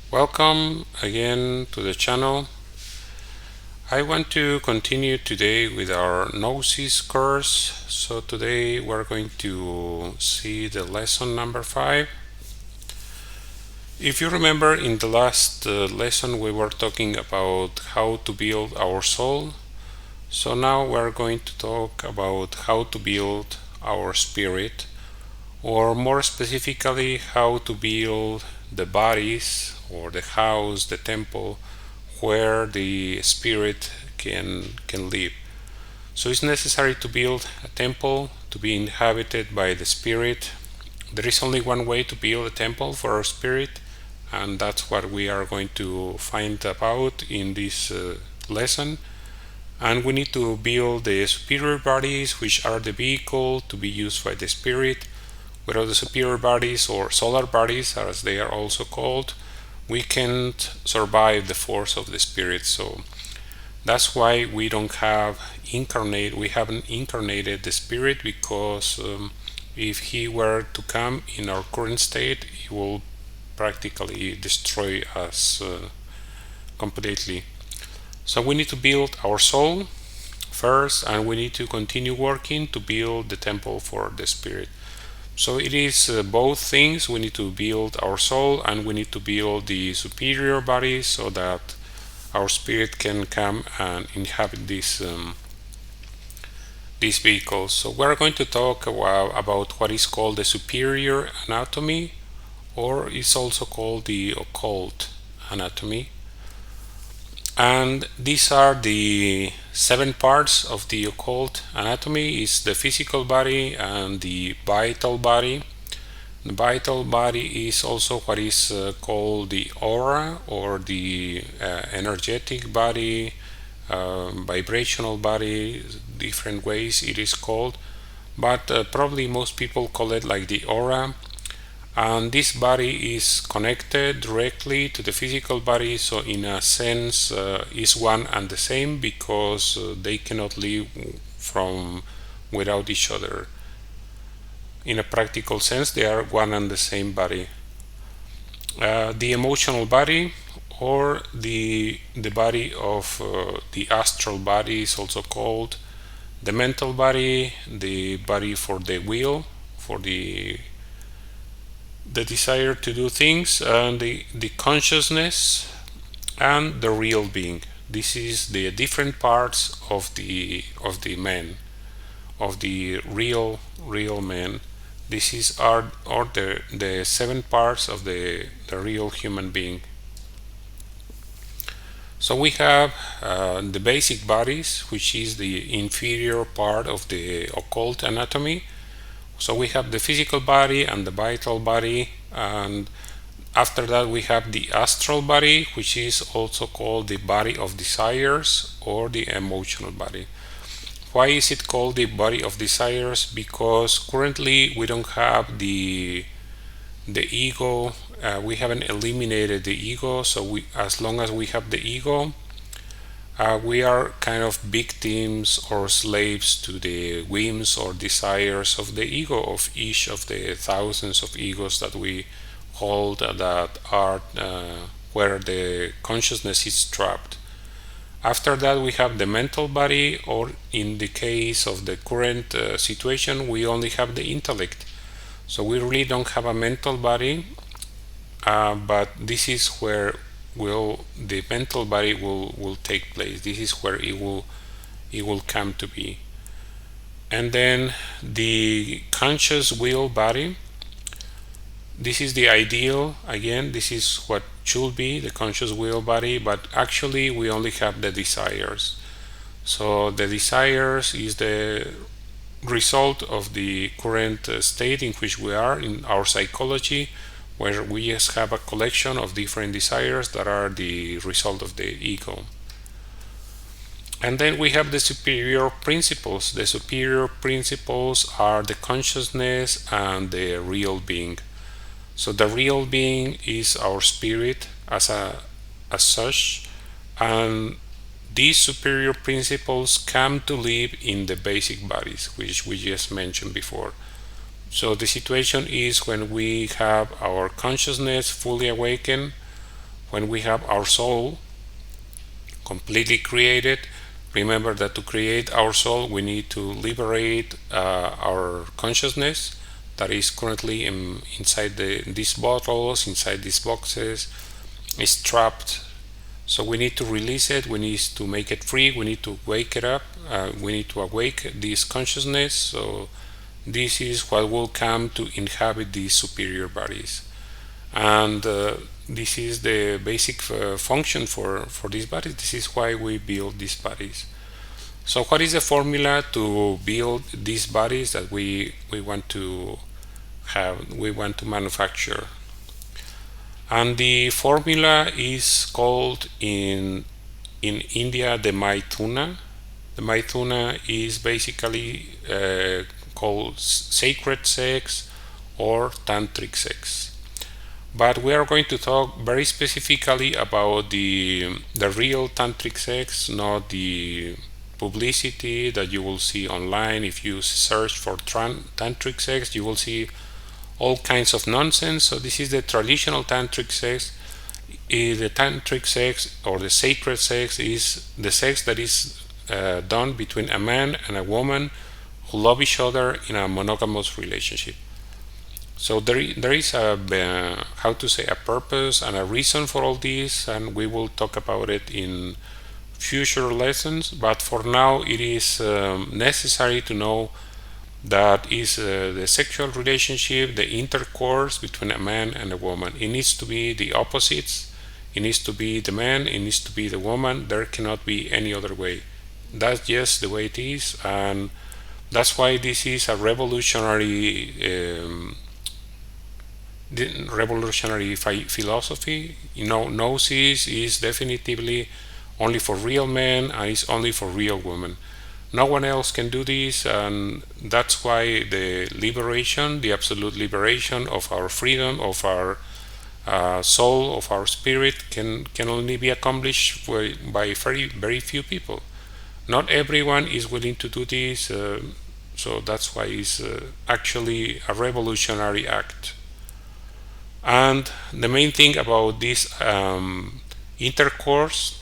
Welcome again to the channel. I want to continue today with our Gnosis course. So today we're going to see the lesson number 5. If you remember, in the last lesson we were talking about how to build our soul. So now we're going to talk about how to build our spirit, or more specifically how to build the bodies or the house, the temple where the spirit can live. So it's necessary to build a temple to be inhabited by the spirit. There is only one way to build a temple for our spirit, and that's what we are going to find about in this lesson. And we need to build the superior bodies, which are the vehicle to be used by the spirit. Without the superior bodies, or solar bodies as they are also called, we can't survive the force of the spirit. So that's why we haven't incarnated the spirit, because if he were to come in our current state, he will practically destroy us completely. So we need to build our soul first, and we need to continue working to build the temple for the spirit. So it is both things. We need to build our soul, and we need to build the superior body so that our spirit can come and inhabit these vehicles. So we're going to talk about what is called the superior anatomy, or it's also called the occult anatomy. And these are the 7 parts of the occult anatomy. Is the physical body and the vital body. The vital body is also what is called the aura, or the energetic body, vibrational body, different ways it is called, but probably most people call it like the aura. And this body is connected directly to the physical body, so in a sense is one and the same, because they cannot live without each other. In a practical sense, they are one and the same body. The emotional body, or the body of the astral body, is also called the mental body, the body for the will, for the desire to do things, and the consciousness, and the real being. This is the different parts of the man, of the real man. This is the 7 parts of the real human being. So we have the basic bodies, which is the inferior part of the occult anatomy. So we have the physical body and the vital body, and after that we have the astral body, which is also called the body of desires, or the emotional body. Why is it called the body of desires? Because currently we don't have the ego. We haven't eliminated the ego, so as long as we have the ego, we are kind of victims or slaves to the whims or desires of the ego, of each of the thousands of egos that we hold, that are where the consciousness is trapped. After that we have the mental body, or in the case of the current situation, we only have the intellect. So we really don't have a mental body, but this is where the mental body will take place. This is where it will come to be. And then the conscious will body, this is the ideal. Again, this is what should be the conscious will body, but actually we only have the desires. So the desires is the result of the current state in which we are in our psychology, where we just have a collection of different desires that are the result of the ego. And then we have the superior principles. The superior principles are the consciousness and the real being. So the real being is our spirit as such, and these superior principles come to live in the basic bodies, which we just mentioned before. So the situation is when we have our consciousness fully awakened, when we have our soul completely created. Remember that to create our soul, we need to liberate our consciousness that is currently inside these bottles, inside these boxes, is trapped. So we need to release it, we need to make it free, we need to wake it up, we need to awake this consciousness. So this is what will come to inhabit these superior bodies. And this is the basic function for these bodies. This is why we build these bodies. So what is the formula to build these bodies that we want to have, we want to manufacture? And the formula is called in India the Maithuna. The Maithuna is basically called sacred sex or tantric sex. But we are going to talk very specifically about the real tantric sex, not the publicity that you will see online. If you search for tantric sex, you will see all kinds of nonsense. So this is the traditional tantric sex. The tantric sex or the sacred sex is the sex that is done between a man and a woman who love each other in a monogamous relationship. So there is a how to say, a purpose and a reason for all this, and we will talk about it in future lessons. But for now, it is necessary to know that is the sexual relationship, the intercourse between a man and a woman. It needs to be the opposites. It needs to be the man, it needs to be the woman. There cannot be any other way. That's just the way it is, and that's why this is a revolutionary philosophy. Gnosis is definitively only for real men and is only for real women. No one else can do this, and that's why the liberation, the absolute liberation of our freedom, of our soul, of our spirit can only be accomplished by very few people. Not everyone is willing to do this, so that's why it's actually a revolutionary act. And the main thing about this intercourse,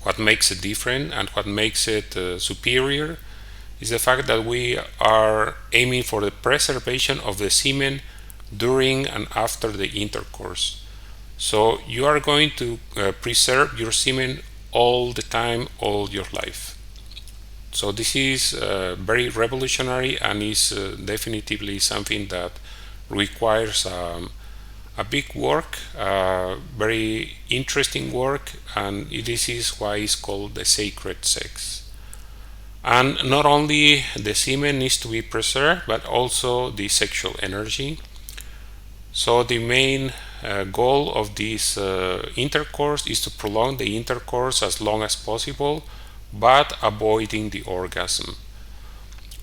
what makes it different and what makes it superior, is the fact that we are aiming for the preservation of the semen during and after the intercourse. So you are going to preserve your semen all the time, all your life. So this is very revolutionary and is definitively something that requires a big work, very interesting work, and this is why it's called the sacred sex. And not only the semen needs to be preserved, but also the sexual energy. So the main goal of this intercourse is to prolong the intercourse as long as possible, but avoiding the orgasm.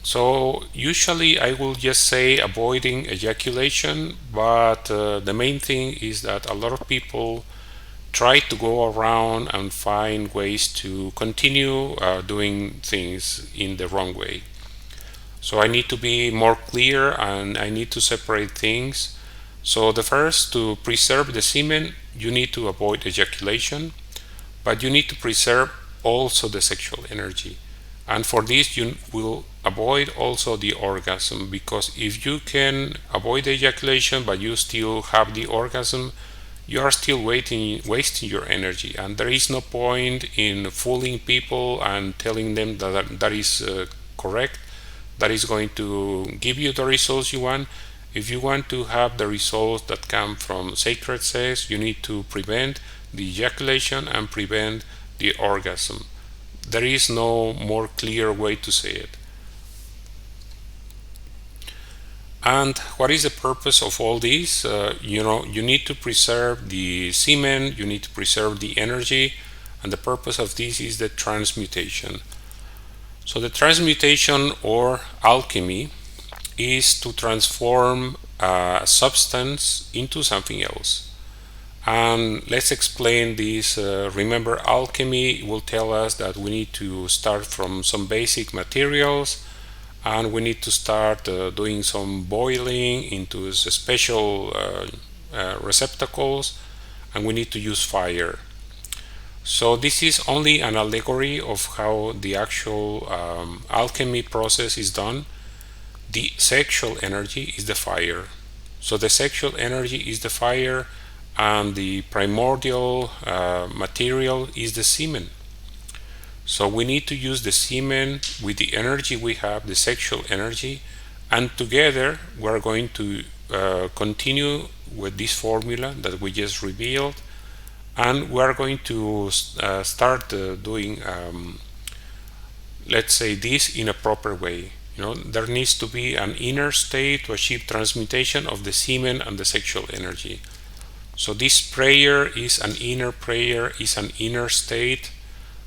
So usually I will just say avoiding ejaculation, but the main thing is that a lot of people try to go around and find ways to continue doing things in the wrong way. So I need to be more clear and I need to separate things. So the first, to preserve the semen, you need to avoid ejaculation, but you need to preserve also the sexual energy. And for this you will avoid also the orgasm, because if you can avoid the ejaculation but you still have the orgasm, you are still wasting your energy, and there is no point in fooling people and telling them that is correct, that is going to give you the results you want. If you want to have the results that come from sacred sex, you need to prevent the ejaculation and prevent the orgasm. There is no more clear way to say it. And what is the purpose of all this? You need to preserve the semen, you need to preserve the energy, and the purpose of this is the transmutation. So the transmutation or alchemy is to transform a substance into something else. And let's explain this. Remember, alchemy will tell us that we need to start from some basic materials, and we need to start doing some boiling into special receptacles, and we need to use fire. So this is only an allegory of how the actual alchemy process is done. The sexual energy is the fire. So the sexual energy is the fire, and the primordial material is the semen. So we need to use the semen with the energy we have, the sexual energy, and together we're going to continue with this formula that we just revealed, and we're going to start doing, let's say, this in a proper way. There needs to be an inner state to achieve transmutation of the semen and the sexual energy. So this prayer is an inner prayer, is an inner state.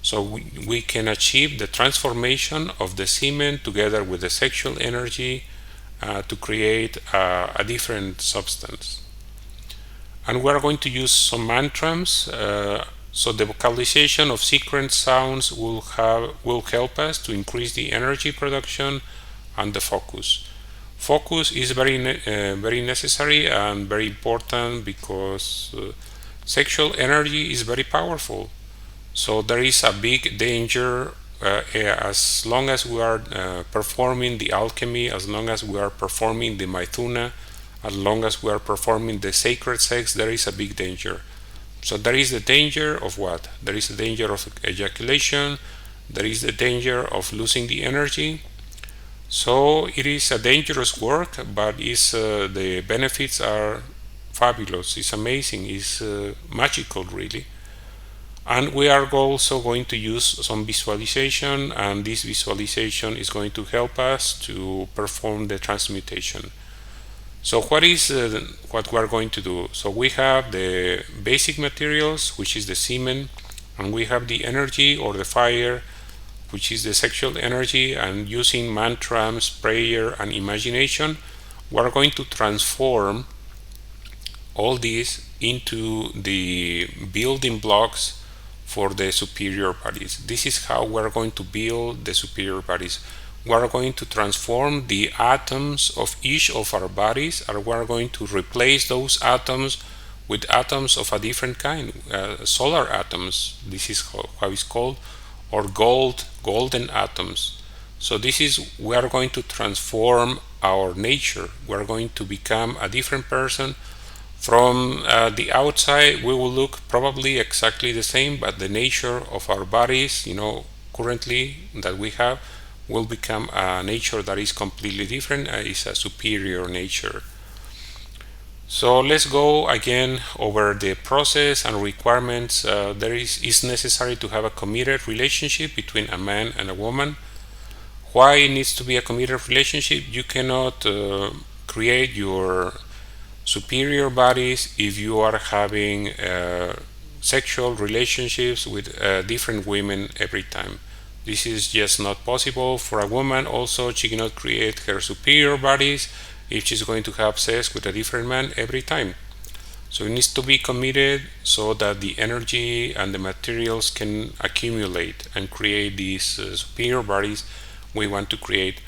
So we can achieve the transformation of the semen together with the sexual energy to create a different substance. And we're going to use some mantras. So the vocalization of secret sounds will help us to increase the energy production and the focus. Focus is very necessary and very important, because sexual energy is very powerful. So there is a big danger as long as we are performing the alchemy, as long as we are performing the maithuna, as long as we are performing the sacred sex, there is a big danger. So there is the danger of what? There is the danger of ejaculation, there is the danger of losing the energy. So it is a dangerous work, but the benefits are fabulous, it's amazing, it's magical really. And we are also going to use some visualization, and this visualization is going to help us to perform the transmutation. So what we are going to do? So we have the basic materials, which is the semen, and we have the energy or the fire, which is the sexual energy, and using mantras, prayer, and imagination, we are going to transform all these into the building blocks for the superior bodies. This is how we're going to build the superior bodies. We're going to transform the atoms of each of our bodies, and we're going to replace those atoms with atoms of a different kind, solar atoms. This is how it's called, or golden atoms. So we are going to transform our nature. We're going to become a different person. From the outside, we will look probably exactly the same, but the nature of our bodies, currently that we have, will become a nature that is completely different. It's a superior nature. So let's go again over the process and requirements. It's necessary to have a committed relationship between a man and a woman. Why it needs to be a committed relationship? You cannot create your superior bodies if you are having sexual relationships with different women every time. This is just not possible. For a woman also, she cannot create her superior bodies if she's going to have sex with a different man every time. So it needs to be committed so that the energy and the materials can accumulate and create these superior bodies we want to create.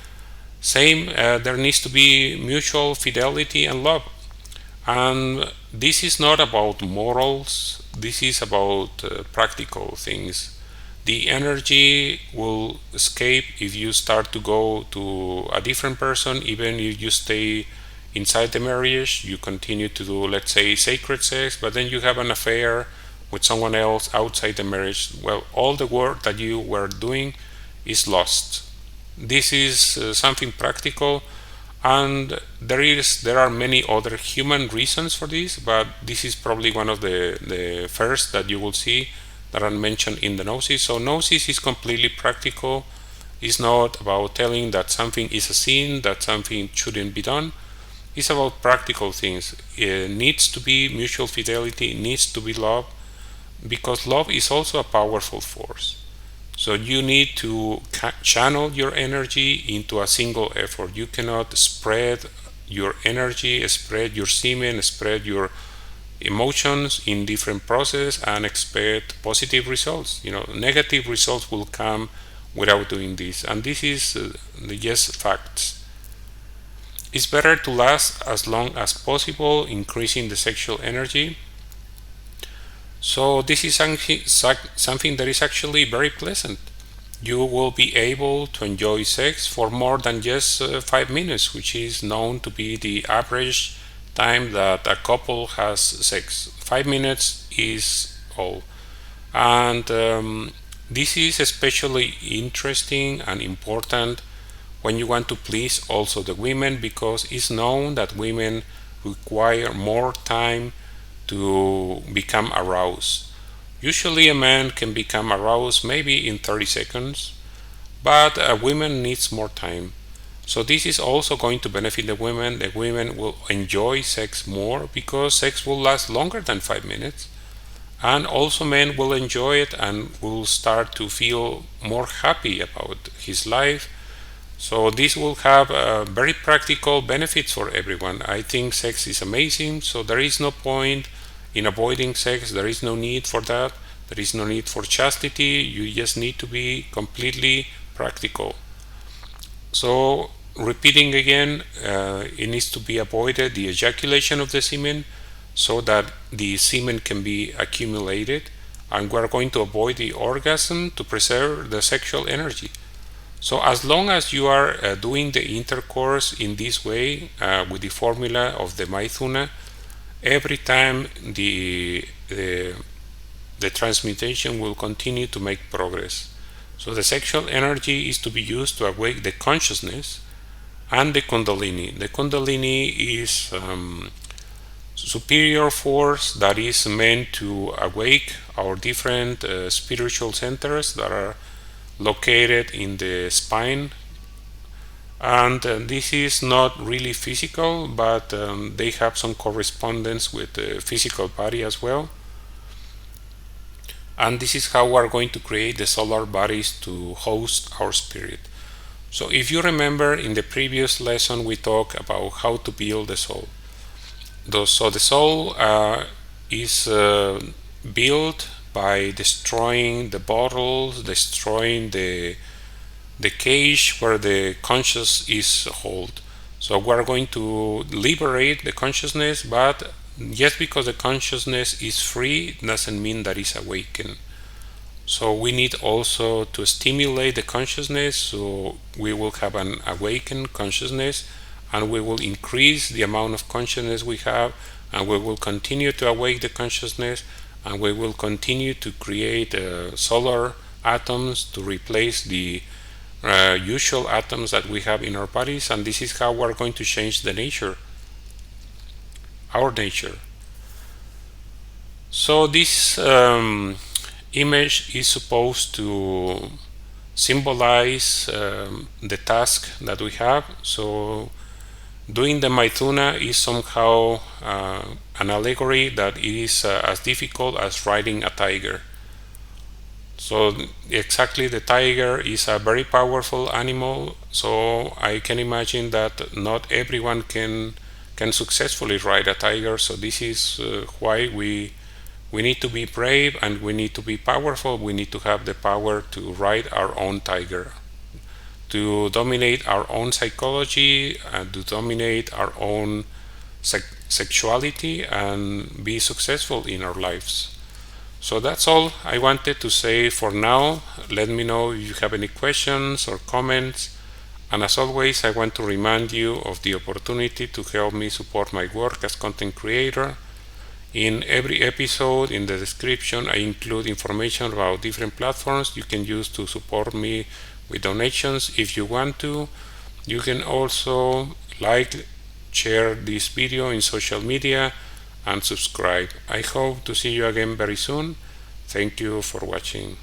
Same, there needs to be mutual fidelity and love. And this is not about morals, this is about practical things. The energy will escape if you start to go to a different person. Even if you stay inside the marriage, you continue to do, let's say, sacred sex, but then you have an affair with someone else outside the marriage. Well, all the work that you were doing is lost. This is something practical. And there are many other human reasons for this, but this is probably one of the first that you will see that are mentioned in the Gnosis. So Gnosis is completely practical. It's not about telling that something is a sin, that something shouldn't be done. It's about practical things. It needs to be mutual fidelity, it needs to be love, because love is also a powerful force. So you need to channel your energy into a single effort. You cannot spread your energy, spread your semen, spread your emotions in different processes and expect positive results. Negative results will come without doing this. And this is just facts. It's better to last as long as possible, increasing the sexual energy. So this is something that is actually very pleasant. You will be able to enjoy sex for more than just 5 minutes, which is known to be the average time that a couple has sex. 5 minutes is all. And this is especially interesting and important when you want to please also the women, because it's known that women require more time to become aroused. Usually a man can become aroused maybe in 30 seconds, but a woman needs more time. So this is also going to benefit the women. The women will enjoy sex more because sex will last longer than 5 minutes. And also men will enjoy it and will start to feel more happy about his life. So this will have very practical benefits for everyone. I think sex is amazing, so there is no point in avoiding sex. There is no need for that. There is no need for chastity. You just need to be completely practical. So repeating again, it needs to be avoided, the ejaculation of the semen, so that the semen can be accumulated, and we're going to avoid the orgasm to preserve the sexual energy. So as long as you are doing the intercourse in this way with the formula of the Maithuna, every time the transmutation will continue to make progress. So the sexual energy is to be used to awake the consciousness and the Kundalini. The Kundalini is superior force that is meant to awake our different spiritual centers that are located in the spine. And this is not really physical, but they have some correspondence with the physical body as well. And this is how we're going to create the solar bodies to host our spirit. So if you remember, in the previous lesson we talked about how to build the soul. So the soul is built by destroying the bottles, destroying the cage where the conscious is held. So we're going to liberate the consciousness, but just because the consciousness is free doesn't mean that it's awakened. So we need also to stimulate the consciousness, so we will have an awakened consciousness, and we will increase the amount of consciousness we have, and we will continue to awake the consciousness, and we will continue to create solar atoms to replace the usual atoms that we have in our bodies. And this is how we're going to change the nature, our nature. So this image is supposed to symbolize the task that we have. So doing the Maithuna is somehow an allegory that it is as difficult as riding a tiger. So exactly, the tiger is a very powerful animal, so I can imagine that not everyone can successfully ride a tiger. So this is why we need to be brave, and we need to be powerful. We need to have the power to ride our own tiger, to dominate our own psychology, and to dominate our own sexuality, and be successful in our lives. So that's all I wanted to say for now. Let me know if you have any questions or comments. And as always, I want to remind you of the opportunity to help me support my work as content creator. In every episode, in the description, I include information about different platforms you can use to support me with donations if you want to. You can also like, share this video in social media, and subscribe. I hope to see you again very soon. Thank you for watching.